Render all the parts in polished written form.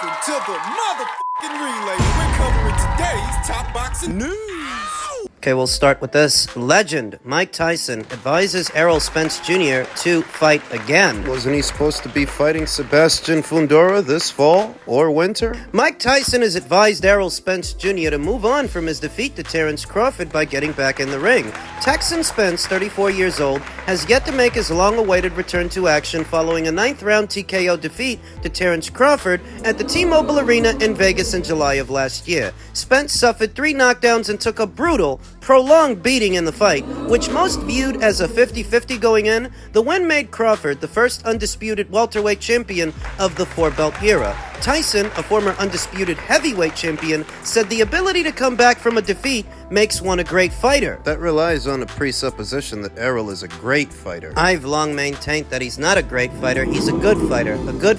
Welcome to the motherfucking relay. We're covering today's top boxing news. Okay, we'll start with this. Legend Mike Tyson advises Errol Spence Jr. to fight again. Wasn't he supposed to be fighting Sebastian Fundora this fall or winter? Mike Tyson has advised Errol Spence Jr. to move on from his defeat to Terence Crawford by getting back in the ring. Texan Spence, 34 years old, has yet to make his long-awaited return to action following a 9th-round TKO defeat to Terence Crawford at the T-Mobile Arena in Vegas in July of last year. Spence suffered 3 knockdowns and took a brutal, prolonged beating in the fight, which most viewed as a 50-50 going in. The win made Crawford the first undisputed welterweight champion of the 4-belt era. Tyson, a former undisputed heavyweight champion, said the ability to come back from a defeat makes one a great fighter. That relies on a presupposition that Errol is a great fighter. I've long maintained that he's not a great fighter, he's a good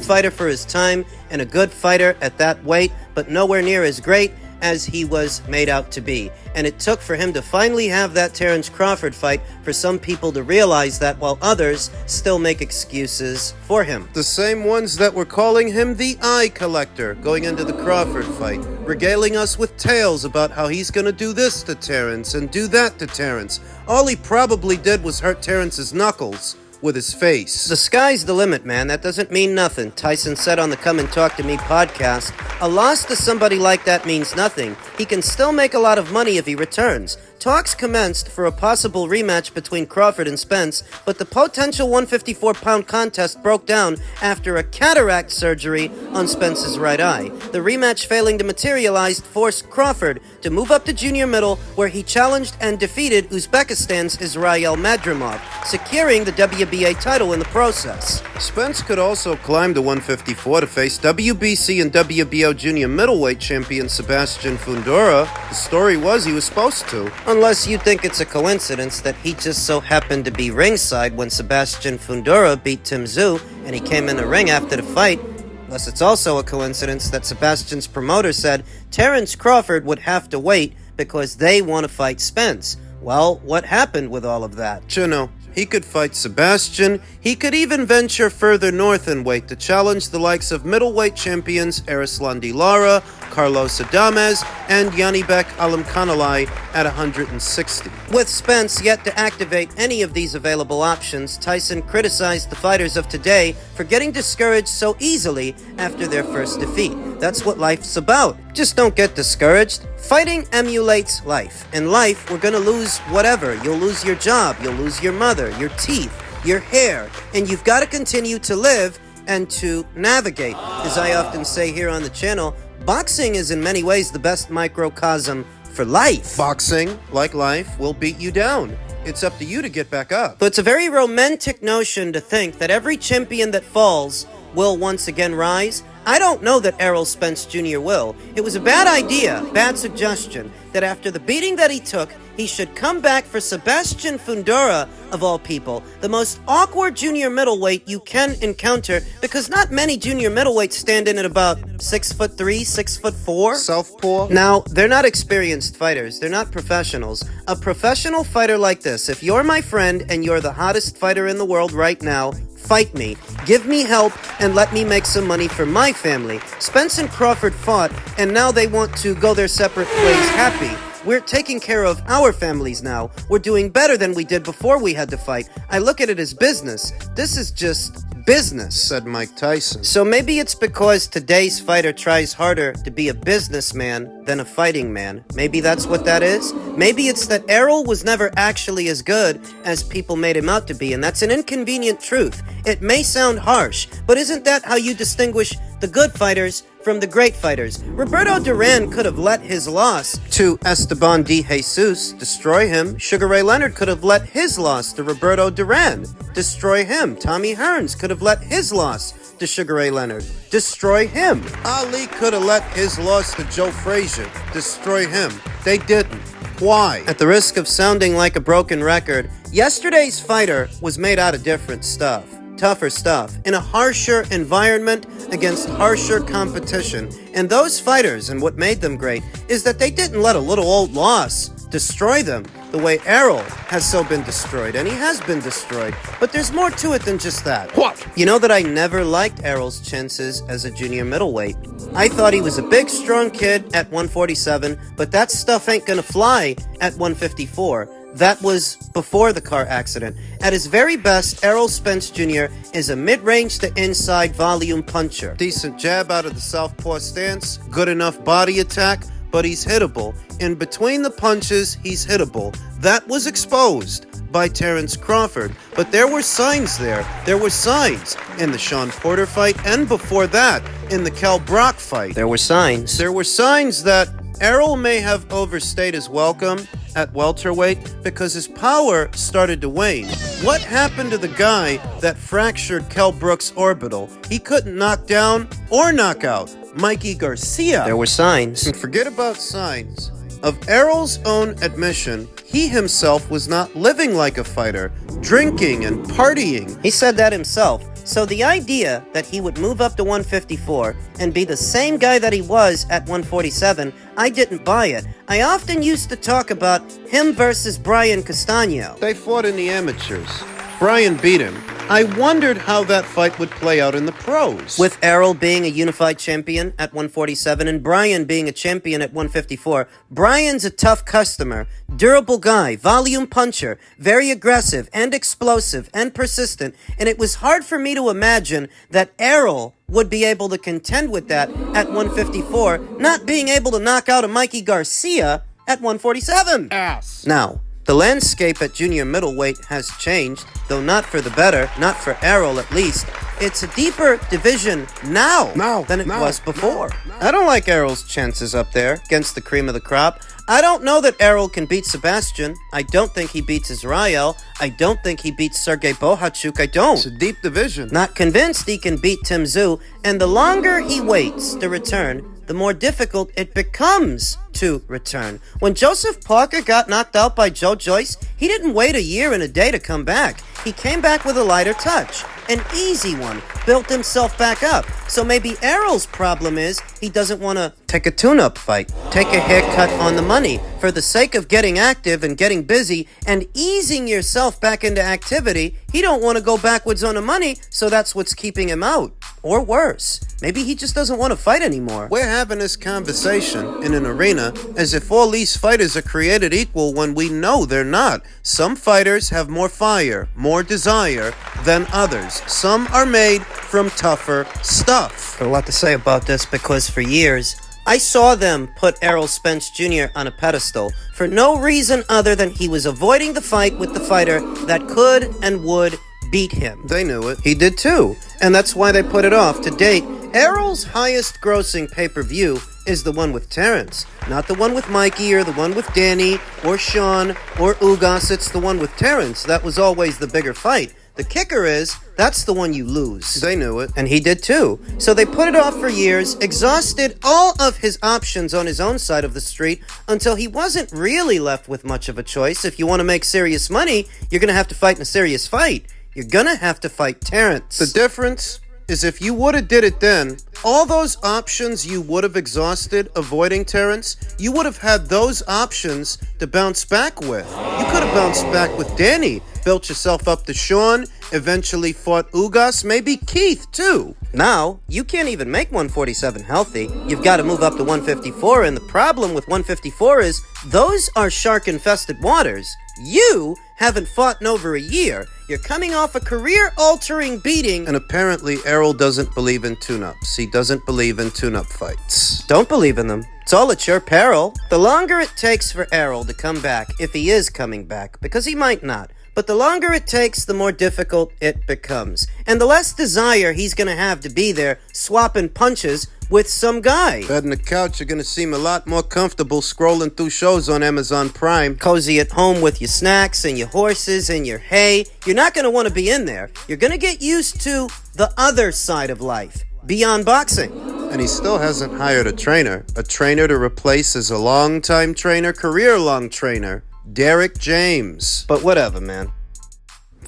fighter for his time, and a good fighter at that weight, but nowhere near as great as he was made out to be. And it took for him to finally have that Terence Crawford fight for some people to realize that, while others still make excuses for him. The same ones that were calling him the eye collector going into the Crawford fight, regaling us with tales about how he's gonna do this to Terence and do that to Terence. All he probably did was hurt Terence's knuckles with his face. The sky's the limit, man. That doesn't mean nothing. Tyson said on the Come and Talk to Me podcast, a loss to somebody like that means nothing. He can still make a lot of money if he returns. Talks commenced for a possible rematch between Crawford and Spence, but the potential 154-pound contest broke down after a cataract surgery on Spence's right eye. The rematch failing to materialize forced Crawford to move up to junior middle, where he challenged and defeated Uzbekistan's Israel Madrimov, securing the WBA title in the process. Spence could also climb to 154 to face WBC and WBO junior middleweight champion Sebastian Fundora. The story was he was supposed to. Unless you think it's a coincidence that he just so happened to be ringside when Sebastian Fundora beat Tim Tszyu and he came in the ring after the fight. Unless it's also a coincidence that Sebastian's promoter said Terence Crawford would have to wait because they want to fight Spence. Well, what happened with all of that? You know, he could fight Sebastian. He could even venture further north in weight to challenge the likes of middleweight champions Erislandy Lara, Carlos Adames, and Yanibek Alimkhanalai at 160. With Spence yet to activate any of these available options, Tyson criticized the fighters of today for getting discouraged so easily after their first defeat. That's what life's about. Just don't get discouraged. Fighting emulates life. In life, we're gonna lose whatever. You'll lose your job, you'll lose your mother, your teeth, your hair, and you've got to continue to live and to navigate. As I often say here on the channel, boxing is in many ways the best microcosm for life. Boxing, like life, will beat you down. It's up to you to get back up. But it's a very romantic notion to think that every champion that falls will once again rise. I don't know that Errol Spence Jr. will. It was a bad idea, bad suggestion, that after the beating that he took, he should come back for Sebastian Fundora, of all people, the most awkward junior middleweight you can encounter, because not many junior middleweights stand in at about 6'3", 6'4". Southpaw? Now, they're not experienced fighters. They're not professionals. A professional fighter like this, if you're my friend and you're the hottest fighter in the world right now, fight me, give me help, and let me make some money for my family. Spence and Crawford fought, and now they want to go their separate ways happy. We're taking care of our families now. We're doing better than we did before we had to fight. I look at it as business. This is just business, said Mike Tyson. So maybe it's because today's fighter tries harder to be a businessman than a fighting man. Maybe that's what that is. Maybe it's that Errol was never actually as good as people made him out to be, and that's an inconvenient truth. It may sound harsh, but isn't that how you distinguish the good fighters from the great fighters? Roberto Duran could have let his loss to Esteban de Jesus destroy him. Sugar Ray Leonard could have let his loss to Roberto Duran destroy him. Tommy Hearns could have let his loss to Sugar Ray Leonard destroy him. Ali could have let his loss to Joe Frazier destroy him. They didn't. Why? At the risk of sounding like a broken record, yesterday's fighter was made out of different stuff. Tougher stuff, in a harsher environment against harsher competition. And those fighters, and what made them great, is that they didn't let a little old loss destroy them. the way Errol has so been destroyed, and he has been destroyed. But there's more to it than just that. What? You know that I never liked Errol's chances as a junior middleweight. I thought he was a big, strong kid at 147, but that stuff ain't gonna fly at 154. That was before the car accident. At his very best, Errol Spence Jr. is a mid-range to inside volume puncher. Decent jab out of the southpaw stance, good enough body attack, but he's hittable. In between the punches, he's hittable. That was exposed by Terrence Crawford, but there were signs there. There were signs in the Sean Porter fight, and before that, in the Kell Brock fight. There were signs. There were signs that Errol may have overstayed his welcome at welterweight because his power started to wane. What happened to the guy that fractured Kell Brook's orbital? He couldn't knock down or knock out Mikey Garcia. There were signs. And forget about signs. Of Errol's own admission, he himself was not living like a fighter, drinking and partying. He said that himself. So the idea that he would move up to 154 and be the same guy that he was at 147, I didn't buy it. I often used to talk about him versus Brian Castano. They fought in the amateurs. Brian beat him. I wondered how that fight would play out in the pros. With Errol being a unified champion at 147 and Brian being a champion at 154, Brian's a tough customer, durable guy, volume puncher, very aggressive and explosive and persistent, and it was hard for me to imagine that Errol would be able to contend with that at 154, not being able to knock out a Mikey Garcia at 147. Ass. Now, the landscape at junior middleweight has changed, though not for the better, not for Errol at least. It's a deeper division now than it was before. I don't like Errol's chances up there against the cream of the crop. I don't know that Errol can beat Sebastian. I don't think he beats Israel. I don't think he beats Sergey Bohachuk. I don't. It's a deep division. Not convinced he can beat Tim Tszyu, and the longer he waits to return, the more difficult it becomes to return. When Joseph Parker got knocked out by Joe Joyce, he didn't wait a year and a day to come back. He came back with a lighter touch, an easy one, built himself back up. So maybe Errol's problem is he doesn't want to take a tune-up fight, take a haircut on the money. For the sake of getting active and getting busy and easing yourself back into activity, he don't want to go backwards on the money, so that's what's keeping him out. Or worse, maybe he just doesn't want to fight anymore. We're having this conversation in an arena as if all these fighters are created equal when we know they're not. Some fighters have more fire, more desire than others. Some are made from tougher stuff. Got a lot to say about this because for years, I saw them put Errol Spence Jr. on a pedestal for no reason other than he was avoiding the fight with the fighter that could and would beat him. They knew it. He did too, and that's why they put it off. To date, Errol's highest grossing pay-per-view is the one with Terrence, not the one with Mikey or the one with Danny or Sean or Ugas. It's the one with Terrence. That was always the bigger fight. The kicker is, that's the one you lose. They knew it. And he did too. So they put it off for years, exhausted all of his options on his own side of the street until he wasn't really left with much of a choice. If you want to make serious money, you're going to have to fight in a serious fight. You're going to have to fight Terrence. The difference is if you would have did it then, all those options you would have exhausted avoiding Terrence, you would have had those options to bounce back with. You could have bounced back with Danny, built yourself up to Sean, eventually fought Ugas, maybe Keith too. Now, you can't even make 147 healthy. You've got to move up to 154, and the problem with 154 is those are shark-infested waters. You haven't fought in over a year. You're coming off a career-altering beating. And apparently Errol doesn't believe in tune-ups. He doesn't believe in tune-up fights. Don't believe in them. It's all at your peril. The longer it takes for Errol to come back, if he is coming back, because he might not, but the longer it takes, the more difficult it becomes. And the less desire he's going to have to be there swapping punches with some guy. Bed on the couch, you're going to seem a lot more comfortable scrolling through shows on Amazon Prime. Cozy at home with your snacks and your horses and your hay. You're not going to want to be in there. You're going to get used to the other side of life, beyond boxing. And he still hasn't hired a trainer to replace his long-time trainer, career-long trainer, Derek James. But whatever, man.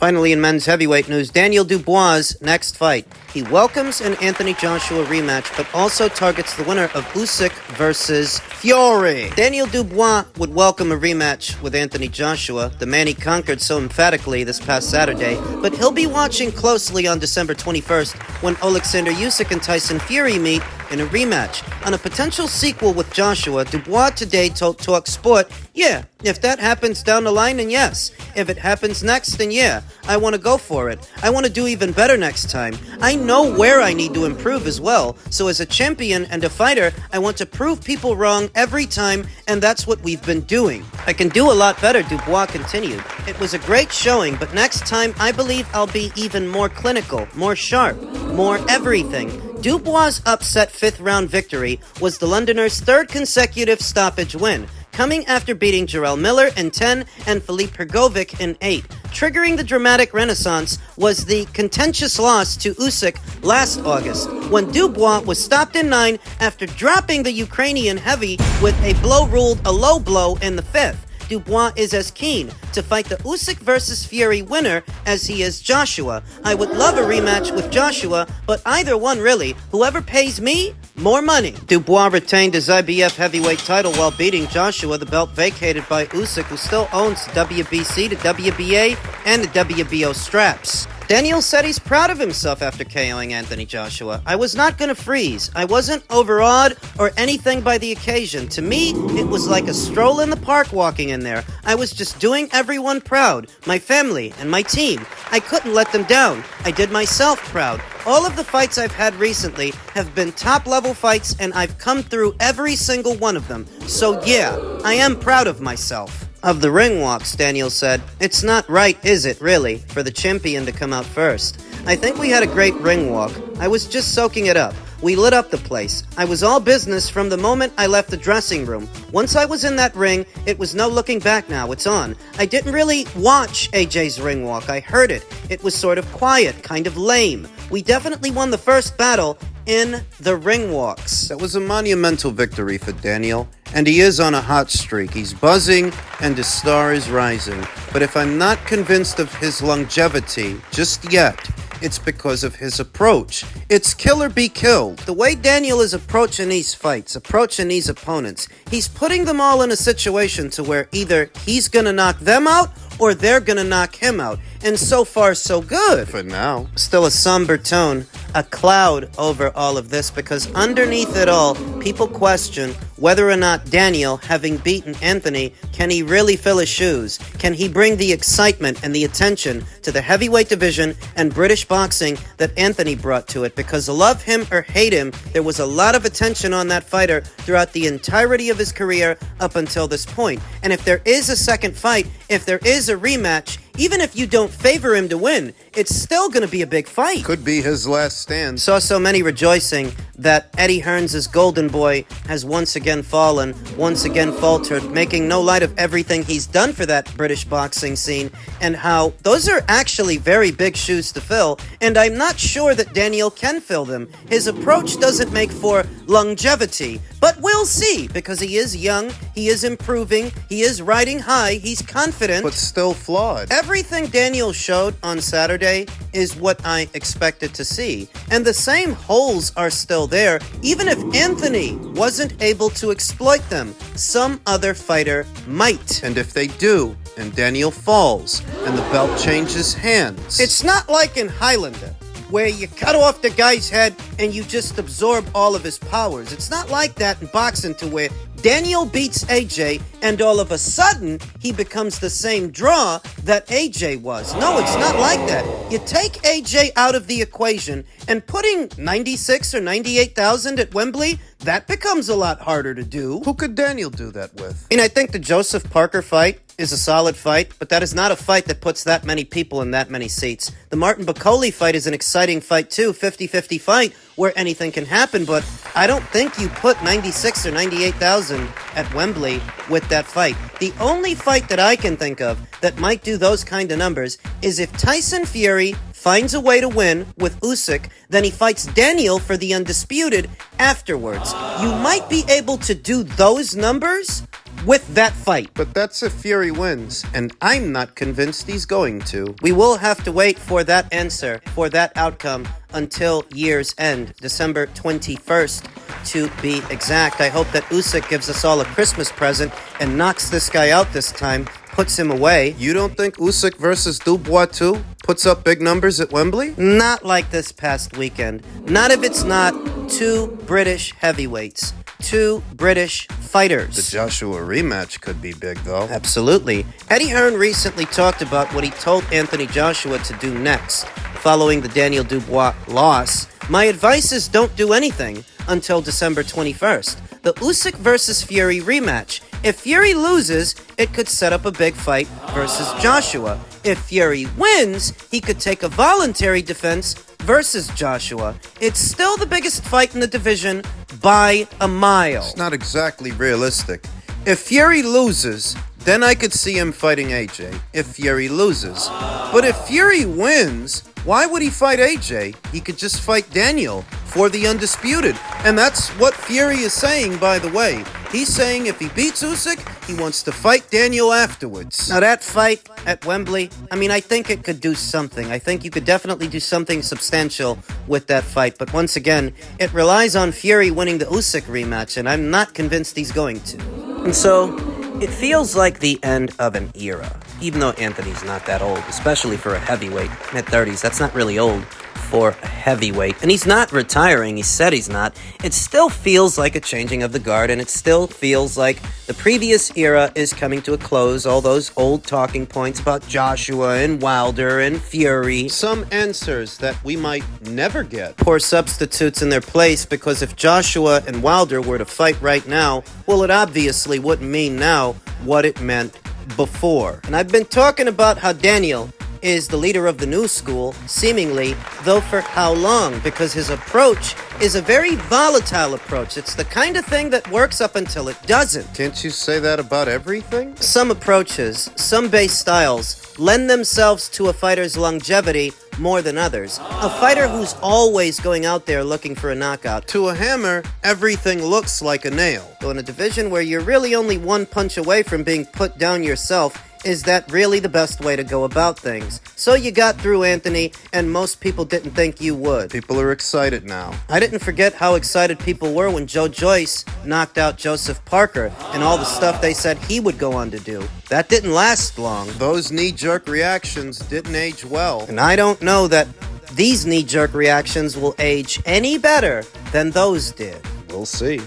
Finally, in men's heavyweight news, Daniel Dubois' next fight. He welcomes an Anthony Joshua rematch, but also targets the winner of Usyk versus Fury. Daniel Dubois would welcome a rematch with Anthony Joshua, the man he conquered so emphatically this past Saturday, but he'll be watching closely on December 21st when Alexander Usyk and Tyson Fury meet in a rematch. On a potential sequel with Joshua, Dubois today told Talk Sport, "Yeah, if that happens down the line, then yes. If it happens next, then yeah, I want to go for it. I want to do even better next time. I know where I need to improve as well. So as a champion and a fighter, I want to prove people wrong every time, and that's what we've been doing. I can do a lot better," Dubois continued. "It was a great showing, but next time I believe I'll be even more clinical, more sharp, more everything." Dubois' upset fifth-round victory was the Londoner's third consecutive stoppage win, coming after beating Jarrell Miller in 10 and Filip Hrgovic in 8. Triggering the dramatic renaissance was the contentious loss to Usyk last August, when Dubois was stopped in 9 after dropping the Ukrainian heavy with a blow ruled a low blow in the 5th. Dubois is as keen to fight the Usyk versus Fury winner as he is Joshua. "I would love a rematch with Joshua, but either one really. Whoever pays me more money." Dubois retained his IBF heavyweight title while beating Joshua, the belt vacated by Usyk, who still owns the WBC, the WBA, and the WBO straps. Daniel said he's proud of himself after KOing Anthony Joshua. "I was not going to freeze. I wasn't overawed or anything by the occasion. To me, it was like a stroll in the park walking in there. I was just doing everyone proud, my family and my team. I couldn't let them down. I did myself proud. All of the fights I've had recently have been top-level fights, and I've come through every single one of them. So yeah, I am proud of myself." Of the ring walks, Daniel said, "It's not right, is it, really, for the champion to come out first? I think we had a great ring walk. I was just soaking it up. We lit up the place. I was all business from the moment I left the dressing room. Once I was in that ring, it was no looking back now. It's on. I didn't really watch AJ's ring walk. I heard it. It was sort of quiet, kind of lame. We definitely won the first battle in the ring walks." That was a monumental victory for Daniel, and he is on a hot streak. He's buzzing, and his star is rising. But if I'm not convinced of his longevity just yet, it's because of his approach. It's kill or be killed. The way Daniel is approaching these fights, approaching these opponents, he's putting them all in a situation to where either he's gonna knock them out or they're gonna knock him out. And so far, so good. For now. Still a somber tone, a cloud over all of this, because underneath it all, people question whether or not Daniel, having beaten Anthony, can he really fill his shoes? Can he bring the excitement and the attention to the heavyweight division and British boxing that Anthony brought to it? Because love him or hate him, there was a lot of attention on that fighter throughout the entirety of his career up until this point. And if there is a second fight, if there is a rematch, even if you don't favor him to win, it's still going to be a big fight. Could be his last stand. Saw so many rejoicing that Eddie Hearns' golden boy has once again fallen, once again faltered, making no light of everything he's done for that British boxing scene, and how those are actually very big shoes to fill, and I'm not sure that Daniel can fill them. His approach doesn't make for longevity, but we'll see, because he is young, he is improving, he is riding high, he's confident. But still flawed. Everything Daniel showed on Saturday is what I expected to see. And the same holes are still there, even if Anthony wasn't able to exploit them. Some other fighter might. And if they do, and Daniel falls, and the belt changes hands. It's not like in Highlander, where you cut off the guy's head and you just absorb all of his powers. It's not like that in boxing, to where Daniel beats AJ and all of a sudden he becomes the same draw that AJ was. No, it's not like that. You take AJ out of the equation, and putting 96 or 98,000 at Wembley, that becomes a lot harder to do. Who could Daniel do that with? I think the Joseph Parker fight is a solid fight, but that is not a fight that puts that many people in that many seats. The Martin Bacoli fight is an exciting fight too, 50-50 fight where anything can happen, but I don't think you put 96 or 98,000 at Wembley with that fight. The only fight that I can think of that might do those kind of numbers is if Tyson Fury finds a way to win with Usyk, then he fights Daniel for the undisputed afterwards. You might be able to do those numbers with that fight. But that's if Fury wins, and I'm not convinced he's going to. We will have to wait for that answer, for that outcome, until year's end, December 21st, to be exact. I hope that Usyk gives us all a Christmas present and knocks this guy out this time, puts him away. You don't think Usyk versus Dubois 2 puts up big numbers at Wembley? Not like this past weekend. Not if it's not two British heavyweights, two British fighters. The Joshua rematch could be big, though. Absolutely. Eddie Hearn recently talked about what he told Anthony Joshua to do next, following the Daniel Dubois loss. My advice is don't do anything until December 21st. The Usyk versus Fury rematch. If Fury loses, it could set up a big fight versus Joshua. If Fury wins, he could take a voluntary defense versus Joshua. It's still the biggest fight in the division by a mile. It's not exactly realistic. If Fury loses, then I could see him fighting AJ. If Fury loses. But if Fury wins, why would he fight AJ? He could just fight Daniel for the undisputed. And that's what Fury is saying, by the way. He's saying if he beats Usyk, he wants to fight Daniel afterwards. Now that fight at Wembley, I think it could do something. I think you could definitely do something substantial with that fight. But once again, it relies on Fury winning the Usyk rematch, and I'm not convinced he's going to. And so, it feels like the end of an era. Even though Anthony's not that old, especially for a heavyweight. Mid-30s, that's not really old for a heavyweight. And he's not retiring, he said he's not. It still feels like a changing of the guard, and it still feels like the previous era is coming to a close. All those old talking points about Joshua and Wilder and Fury. Some answers that we might never get. Poor substitutes in their place, because if Joshua and Wilder were to fight right now, well, it obviously wouldn't mean now what it meant before. And I've been talking about how Daniel is the leader of the new school, seemingly, though for how long? Because his approach is a very volatile approach. It's the kind of thing that works up until it doesn't. Can't you say that about everything? Some approaches, some base styles, lend themselves to a fighter's longevity more than others. A fighter who's always going out there looking for a knockout. To a hammer, everything looks like a nail. So in a division where you're really only one punch away from being put down yourself, is that really the best way to go about things? So you got through, Anthony, and most people didn't think you would. People are excited now. I didn't forget how excited people were when Joe Joyce knocked out Joseph Parker and all the stuff they said he would go on to do. That didn't last long. Those knee-jerk reactions didn't age well. And I don't know that these knee-jerk reactions will age any better than those did. We'll see.